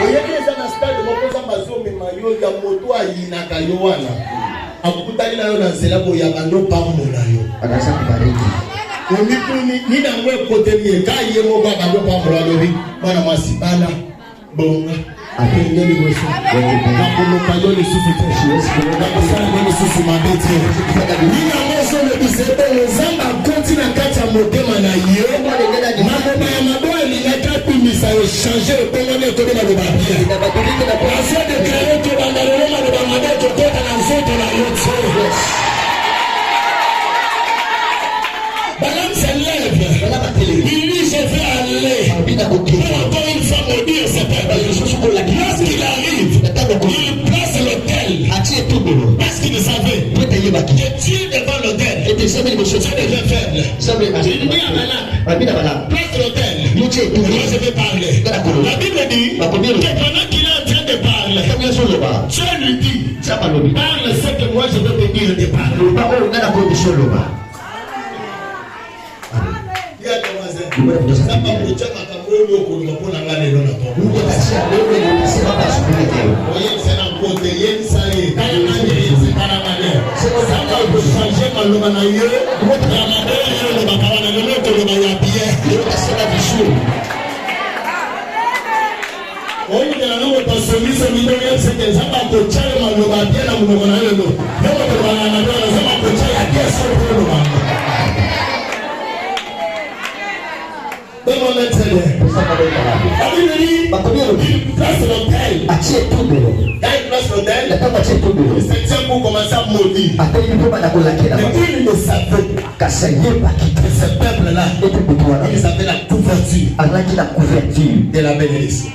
oyekeza na stade mokoza mazomi mayo ya moto ayinaka yo wana akutani nayo na nzela boya bando pambola yo Anaweza kubariki. Nina mwe kote miye kaye moga bando pambola lobi bana masibala bonga apendeli boso na kuluka yo le susu teshi na kusana yo le susu mabeti nina moso le bisebe nzamba konti na kati ya motema na yo mambo ya maboya lingaka pimisa yo changer pengone to na lobabia aso de créer to bandalo na lobamade to kota na nzoto na yo tso balance lève il se fait aller encore une fois maudire ce peuple lorsqu'il arrive il place l'autel parce qu'il savait que Dieu devant l'autel c'est déjà faible il dit à Balak place l'autel moi je vais parler la Bible dit que pendant qu'il est en train de parler Dieu lui dit parle ce que moi je vais te dire de parler. Samba kuchaka kamwe ko kuna ngane lona to. Mungu asia wewe ndio unasema basi kulete. Wewe sana kote yeni sai. Kana ngane kana ngane. Samba kuchanger maloma na yeye. Kwa madeni yule bakawana lolo to lo bayapie. Ndio unasema vizuri. Wewe ndio ndio utasomisha milioni ya sente samba kuchaya maloma pia na mungu na lolo. Ndio kwa bana ndio anasema kuchaya kesho lolo mama. Comment l'intérêt? Il place l'hôtel. Quand il place l'hôtel, le septième pour commencer à maudire. Mais il ne savait que ce peuple-là, il savait la couverture de la bénédiction.